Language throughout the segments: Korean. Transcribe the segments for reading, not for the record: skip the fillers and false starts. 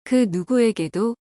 그 누구에게도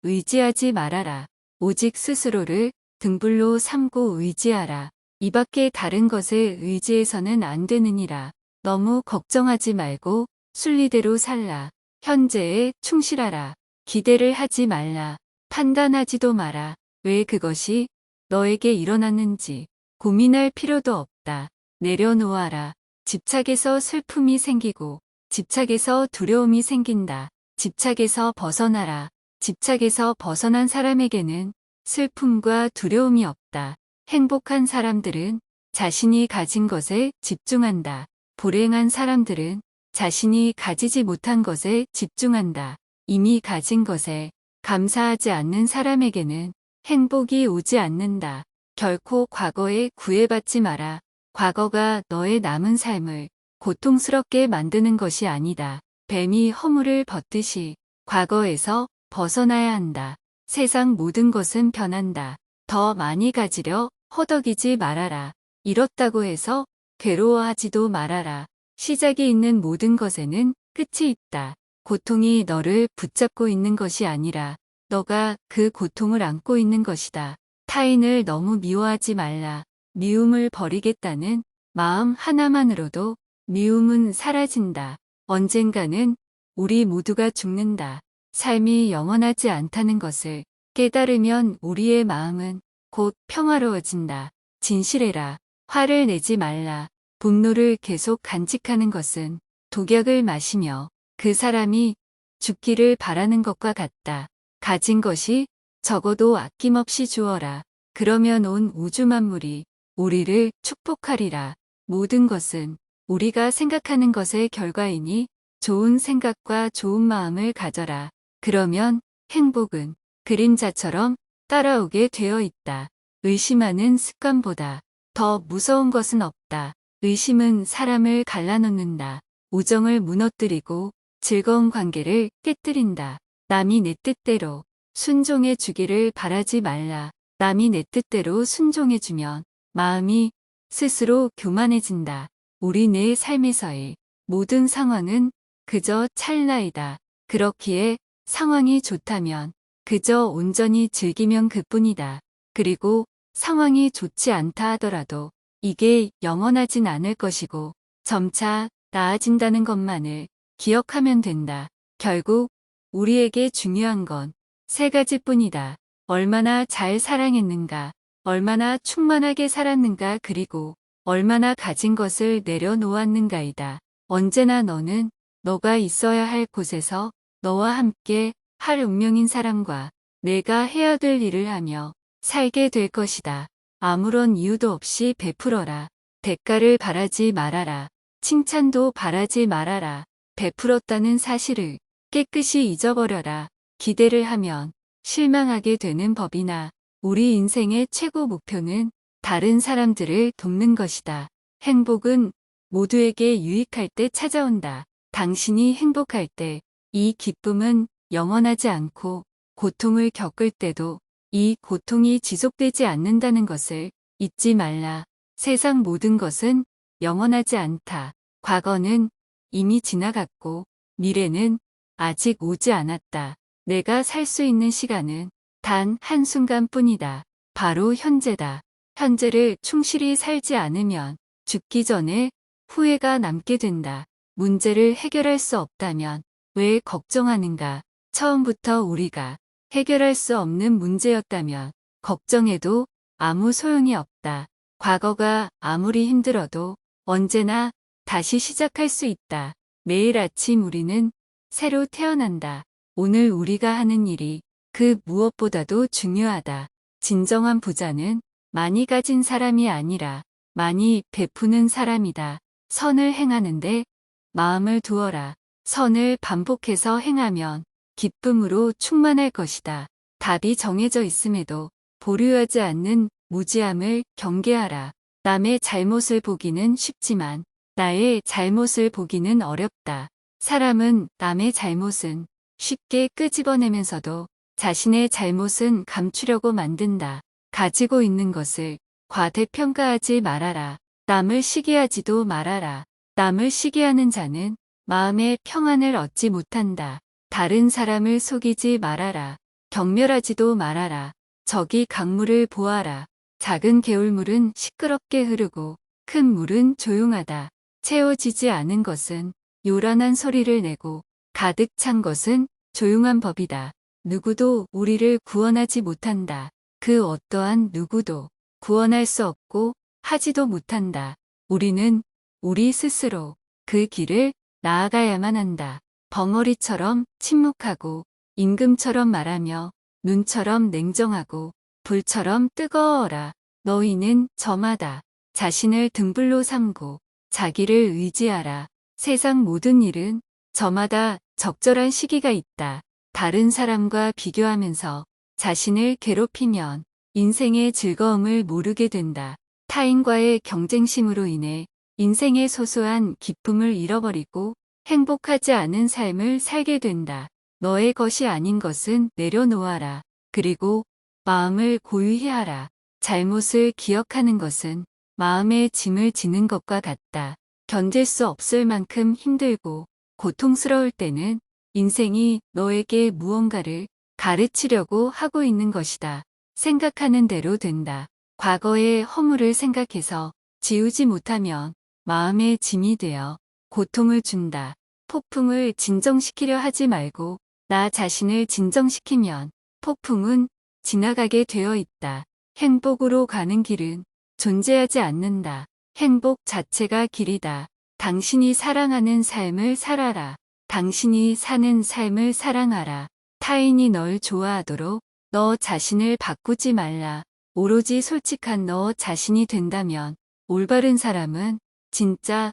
의지하지 말아라. 오직 스스로를 등불로 삼고 의지하라. 이 밖에 다른 것에 의지해서는 안 되느니라. 너무 걱정하지 말고 순리대로 살라. 현재에 충실하라. 기대를 하지 말라. 판단하지도 마라. 왜 그것이 너에게 일어났는지 고민할 필요도 없다. 내려놓아라. 집착에서 슬픔이 생기고 집착에서 두려움이 생긴다. 집착에서 벗어나라. 집착에서 벗어난 사람에게는 슬픔과 두려움이 없다. 행복한 사람들은 자신이 가진 것에 집중한다. 불행한 사람들은 자신이 가지지 못한 것에 집중한다. 이미 가진 것에 감사하지 않는 사람에게는 행복이 오지 않는다. 결코 과거에 구애받지 마라. 과거가 너의 남은 삶을 고통스럽게 만드는 것이 아니다. 뱀이 허물을 벗듯이 과거에서 벗어나야 한다. 세상 모든 것은 변한다. 더 많이 가지려 허덕이지 말아라. 잃었다고 해서 괴로워하지도 말아라. 시작이 있는 모든 것에는 끝이 있다. 고통이 너를 붙잡고 있는 것이 아니라 너가 그 고통을 안고 있는 것이다. 타인을 너무 미워하지 말라. 미움을 버리겠다는 마음 하나만으로도 미움은 사라진다. 언젠가는 우리 모두가 죽는다. 삶이 영원하지 않다는 것을 깨달으면 우리의 마음은 곧 평화로워진다. 진실해라. 화를 내지 말라. 분노를 계속 간직하는 것은 독약을 마시며 그 사람이 죽기를 바라는 것과 같다. 가진 것이 적어도 아낌없이 주어라. 그러면 온 우주 만물이 우리를 축복하리라. 모든 것은 우리가 생각하는 것의 결과이니 좋은 생각과 좋은 마음을 가져라. 그러면 행복은 그림자처럼 따라오게 되어 있다. 의심하는 습관보다 더 무서운 것은 없다. 의심은 사람을 갈라놓는다. 우정을 무너뜨리고 즐거운 관계를 깨뜨린다. 남이 내 뜻대로 순종해 주기를 바라지 말라. 남이 내 뜻대로 순종해주면 마음이 스스로 교만해진다. 우리 내 삶에서의 모든 상황은 그저 찰나이다. 그렇기에 상황이 좋다면 그저 온전히 즐기면 그뿐이다. 그리고 상황이 좋지 않다 하더라도 이게 영원하진 않을 것이고 점차 나아진다는 것만을 기억하면 된다. 결국 우리에게 중요한 건 세 가지뿐이다. 얼마나 잘 사랑했는가, 얼마나 충만하게 살았는가, 그리고 얼마나 가진 것을 내려놓았는가이다. 언제나 너는 너가 있어야 할 곳에서 너와 함께 할 운명인 사람과 내가 해야 될 일을 하며 살게 될 것이다. 아무런 이유도 없이 베풀어라. 대가를 바라지 말아라. 칭찬도 바라지 말아라. 베풀었다는 사실을 깨끗이 잊어버려라. 기대를 하면 실망하게 되는 법이나 우리 인생의 최고 목표는 다른 사람들을 돕는 것이다. 행복은 모두에게 유익할 때 찾아온다. 당신이 행복할 때 이 기쁨은 영원하지 않고 고통을 겪을 때도 이 고통이 지속되지 않는다는 것을 잊지 말라. 세상 모든 것은 영원하지 않다. 과거는 이미 지나갔고 미래는 아직 오지 않았다. 내가 살 수 있는 시간은 단 한순간뿐이다. 바로 현재다. 현재를 충실히 살지 않으면 죽기 전에 후회가 남게 된다. 문제를 해결할 수 없다면 왜 걱정하는가? 처음부터 우리가 해결할 수 없는 문제였다면 걱정해도 아무 소용이 없다. 과거가 아무리 힘들어도 언제나 다시 시작할 수 있다. 매일 아침 우리는 새로 태어난다. 오늘 우리가 하는 일이 그 무엇보다도 중요하다. 진정한 부자는 많이 가진 사람이 아니라 많이 베푸는 사람이다. 선을 행하는데 마음을 두어라. 선을 반복해서 행하면 기쁨으로 충만할 것이다. 답이 정해져 있음에도 보류하지 않는 무지함을 경계하라. 남의 잘못을 보기는 쉽지만 나의 잘못을 보기는 어렵다. 사람은 남의 잘못은 쉽게 끄집어내면서도 자신의 잘못은 감추려고 만든다. 가지고 있는 것을 과대평가하지 말아라. 남을 시기하지도 말아라. 남을 시기하는 자는 마음의 평안을 얻지 못한다. 다른 사람을 속이지 말아라. 경멸하지도 말아라. 저기 강물을 보아라. 작은 개울물은 시끄럽게 흐르고 큰 물은 조용하다. 채워지지 않은 것은 요란한 소리를 내고 가득 찬 것은 조용한 법이다. 누구도 우리를 구원하지 못한다. 그 어떠한 누구도 구원할 수 없고 하지도 못한다. 우리는 우리 스스로 그 길을 나아가야만 한다. 벙어리처럼 침묵하고 임금처럼 말하며 눈처럼 냉정하고 불처럼 뜨거워라. 너희는 저마다 자신을 등불로 삼고 자기를 의지하라. 세상 모든 일은 저마다 적절한 시기가 있다. 다른 사람과 비교하면서 자신을 괴롭히면 인생의 즐거움을 모르게 된다. 타인과의 경쟁심으로 인해 인생의 소소한 기쁨을 잃어버리고 행복하지 않은 삶을 살게 된다. 너의 것이 아닌 것은 내려놓아라. 그리고 마음을 고유히 하라. 잘못을 기억하는 것은 마음에 짐을 지는 것과 같다. 견딜 수 없을 만큼 힘들고 고통스러울 때는 인생이 너에게 무언가를 가르치려고 하고 있는 것이다. 생각하는 대로 된다. 과거의 허물을 생각해서 지우지 못하면 마음의 짐이 되어 고통을 준다. 폭풍을 진정시키려 하지 말고 나 자신을 진정시키면 폭풍은 지나가게 되어 있다. 행복으로 가는 길은 존재하지 않는다. 행복 자체가 길이다. 당신이 사랑하는 삶을 살아라. 당신이 사는 삶을 사랑하라. 타인이 널 좋아하도록 너 자신을 바꾸지 말라. 오로지 솔직한 너 자신이 된다면 올바른 사람은 진짜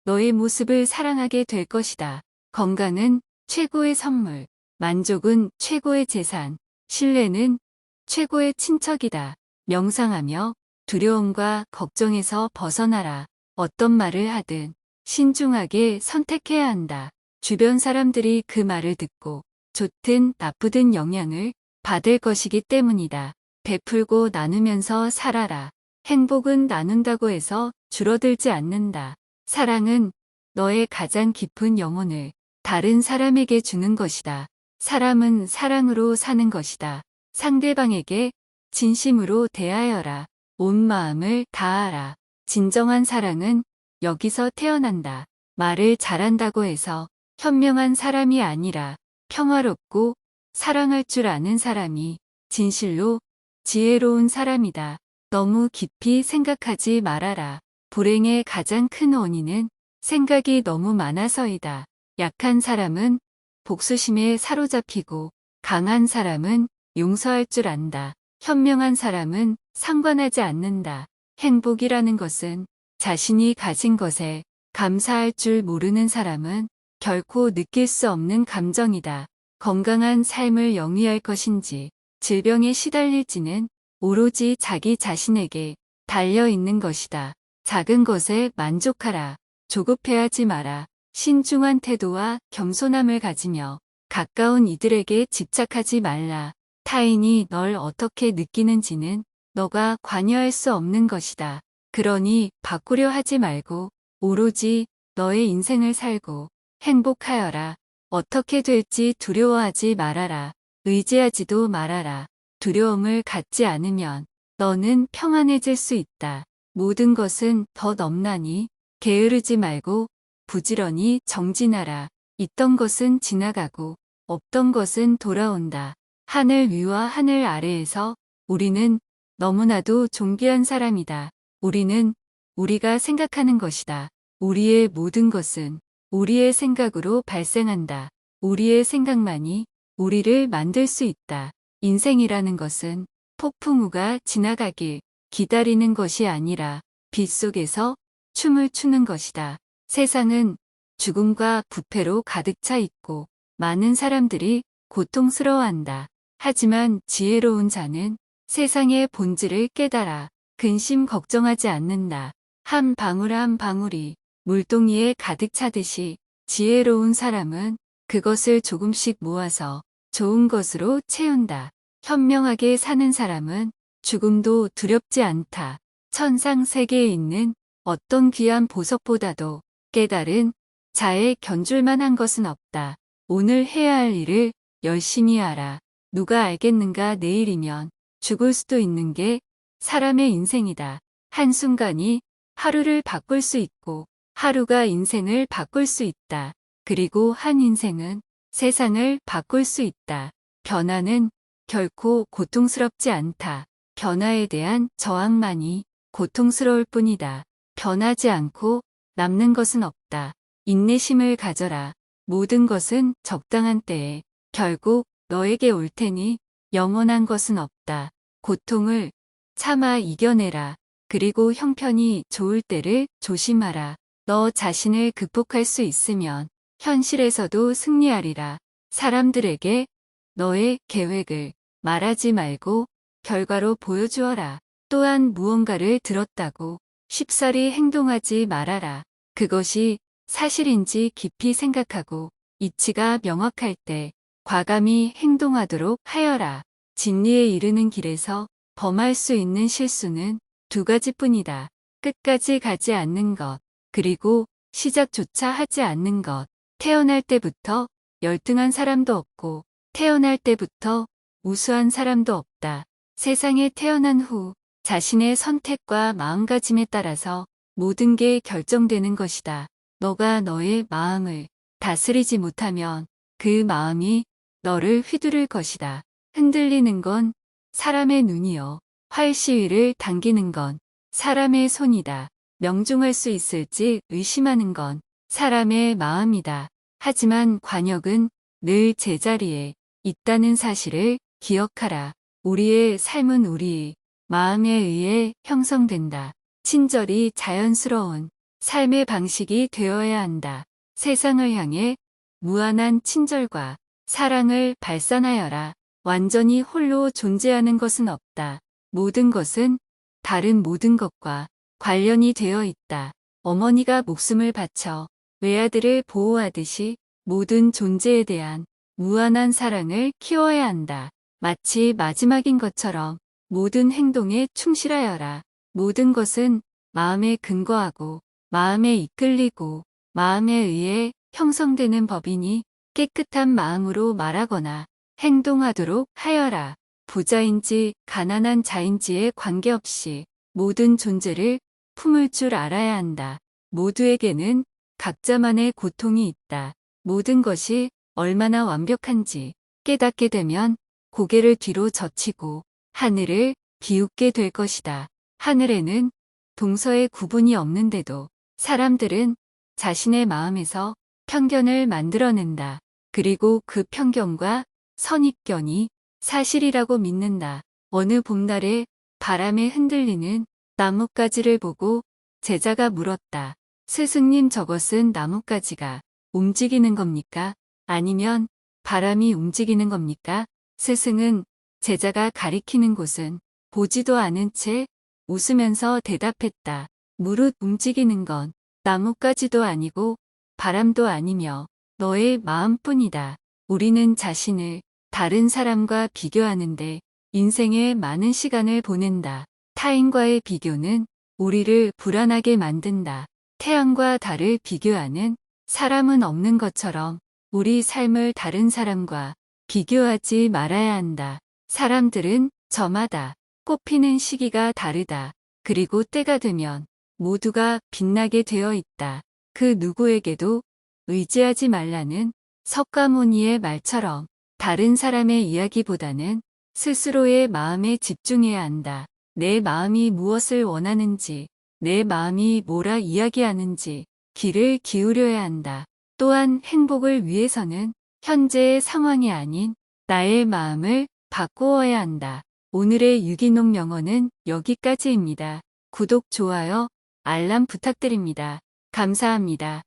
너의 모습을 사랑하게 될 것이다. 건강은 최고의 선물, 만족은 최고의 재산, 신뢰는 최고의 친척이다. 명상하며 두려움과 걱정에서 벗어나라. 어떤 말을 하든 신중하게 선택해야 한다. 주변 사람들이 그 말을 듣고 좋든 나쁘든 영향을 받을 것이기 때문이다. 베풀고 나누면서 살아라. 행복은 나눈다고 해서 줄어들지 않는다. 사랑은 너의 가장 깊은 영혼을 다른 사람에게 주는 것이다. 사람은 사랑으로 사는 것이다. 상대방에게 진심으로 대하여라. 온 마음을 다하라. 진정한 사랑은 여기서 태어난다. 말을 잘한다고 해서 현명한 사람이 아니라 평화롭고 사랑할 줄 아는 사람이 진실로 지혜로운 사람이다. 너무 깊이 생각하지 말아라. 불행의 가장 큰 원인은 생각이 너무 많아서이다. 약한 사람은 복수심에 사로잡히고 강한 사람은 용서할 줄 안다. 현명한 사람은 상관하지 않는다. 행복이라는 것은 자신이 가진 것에 감사할 줄 모르는 사람은 결코 느낄 수 없는 감정이다. 건강한 삶을 영위할 것인지 질병에 시달릴지는 오로지 자기 자신에게 달려 있는 것이다. 작은 것에 만족하라. 조급해하지 마라. 신중한 태도와 겸손함을 가지며 가까운 이들에게 집착하지 말라. 타인이 널 어떻게 느끼는지는 너가 관여할 수 없는 것이다. 그러니 바꾸려 하지 말고 오로지 너의 인생을 살고 행복하여라. 어떻게 될지 두려워하지 말아라. 의지하지도 말아라. 두려움을 갖지 않으면 너는 평안해질 수 있다. 모든 것은 덧없나니 게으르지 말고 부지런히 정진하라. 있던 것은 지나가고 없던 것은 돌아온다. 하늘 위와 하늘 아래에서 우리는 너무나도 존귀한 사람이다. 우리는 우리가 생각하는 것이다. 우리의 모든 것은 우리의 생각으로 발생한다. 우리의 생각만이 우리를 만들 수 있다. 인생이라는 것은 폭풍우가 지나가길 기다리는 것이 아니라 빗속에서 춤을 추는 것이다. 세상은 죽음과 부패로 가득 차 있고 많은 사람들이 고통스러워한다. 하지만 지혜로운 자는 세상의 본질을 깨달아 근심 걱정하지 않는다. 한 방울 한 방울이 물동이에 가득 차듯이 지혜로운 사람은 그것을 조금씩 모아서 좋은 것으로 채운다. 현명하게 사는 사람은 죽음도 두렵지 않다. 천상 세계에 있는 어떤 귀한 보석보다도 깨달은 자의 견줄만한 것은 없다. 오늘 해야 할 일을 열심히 하라. 누가 알겠는가 내일이면 죽을 수도 있는 게 사람의 인생이다. 한순간이 하루를 바꿀 수 있고 하루가 인생을 바꿀 수 있다. 그리고 한 인생은 세상을 바꿀 수 있다. 변화는 결코 고통스럽지 않다. 변화에 대한 저항만이 고통스러울 뿐이다. 변하지 않고 남는 것은 없다. 인내심을 가져라. 모든 것은 적당한 때에 결국 너에게 올 테니 영원한 것은 없다. 고통을 참아 이겨내라. 그리고 형편이 좋을 때를 조심하라. 너 자신을 극복할 수 있으면 현실에서도 승리하리라. 사람들에게 너의 계획을 말하지 말고 결과로 보여주어라. 또한 무언가를 들었다고 쉽사리 행동하지 말아라. 그것이 사실인지 깊이 생각하고 이치가 명확할 때 과감히 행동하도록 하여라. 진리에 이르는 길에서 범할 수 있는 실수는 두 가지뿐이다. 끝까지 가지 않는 것, 그리고 시작조차 하지 않는 것. 태어날 때부터 열등한 사람도 없고 태어날 때부터 우수한 사람도 없다. 세상에 태어난 후 자신의 선택과 마음가짐에 따라서 모든 게 결정되는 것이다. 너가 너의 마음을 다스리지 못하면 그 마음이 너를 휘두를 것이다. 흔들리는 건 사람의 눈이요. 활시위를 당기는 건 사람의 손이다. 명중할 수 있을지 의심하는 건 사람의 마음이다. 하지만 관역은 늘 제자리에 있다는 사실을 기억하라. 우리의 삶은 우리의 마음에 의해 형성된다. 친절이 자연스러운 삶의 방식이 되어야 한다. 세상을 향해 무한한 친절과 사랑을 발산하여라. 완전히 홀로 존재하는 것은 없다. 모든 것은 다른 모든 것과 관련이 되어 있다. 어머니가 목숨을 바쳐 외아들을 보호하듯이 모든 존재에 대한 무한한 사랑을 키워야 한다. 마치 마지막인 것처럼 모든 행동에 충실하여라. 모든 것은 마음에 근거하고 마음에 이끌리고 마음에 의해 형성되는 법이니 깨끗한 마음으로 말하거나 행동하도록 하여라. 부자인지 가난한 자인지에 관계없이 모든 존재를 품을 줄 알아야 한다. 모두에게는 각자만의 고통이 있다. 모든 것이 얼마나 완벽한지 깨닫게 되면 고개를 뒤로 젖히고 하늘을 비웃게 될 것이다. 하늘에는 동서의 구분이 없는데도 사람들은 자신의 마음에서 편견을 만들어낸다. 그리고 그 편견과 선입견이 사실이라고 믿는다. 어느 봄날에 바람에 흔들리는 나뭇가지를 보고 제자가 물었다. 스승님, 저것은 나뭇가지가 움직이는 겁니까? 아니면 바람이 움직이는 겁니까? 스승은 제자가 가리키는 곳은 보지도 않은 채 웃으면서 대답했다. 무릇 움직이는 건 나뭇가지도 아니고 바람도 아니며 너의 마음뿐이다. 우리는 자신을 다른 사람과 비교하는데 인생의 많은 시간을 보낸다. 타인과의 비교는 우리를 불안하게 만든다. 태양과 달을 비교하는 사람은 없는 것처럼 우리 삶을 다른 사람과 비교하지 말아야 한다. 사람들은 저마다 꽃피는 시기가 다르다. 그리고 때가 되면 모두가 빛나게 되어 있다. 그 누구에게도 의지하지 말라는 석가모니의 말처럼 다른 사람의 이야기보다는 스스로의 마음에 집중해야 한다. 내 마음이 무엇을 원하는지, 내 마음이 뭐라 이야기하는지 귀를 기울여야 한다. 또한 행복을 위해서는 현재의 상황이 아닌 나의 마음을 바꾸어야 한다. 오늘의 유기농 영어는 여기까지입니다. 구독, 좋아요, 알람 부탁드립니다. 감사합니다.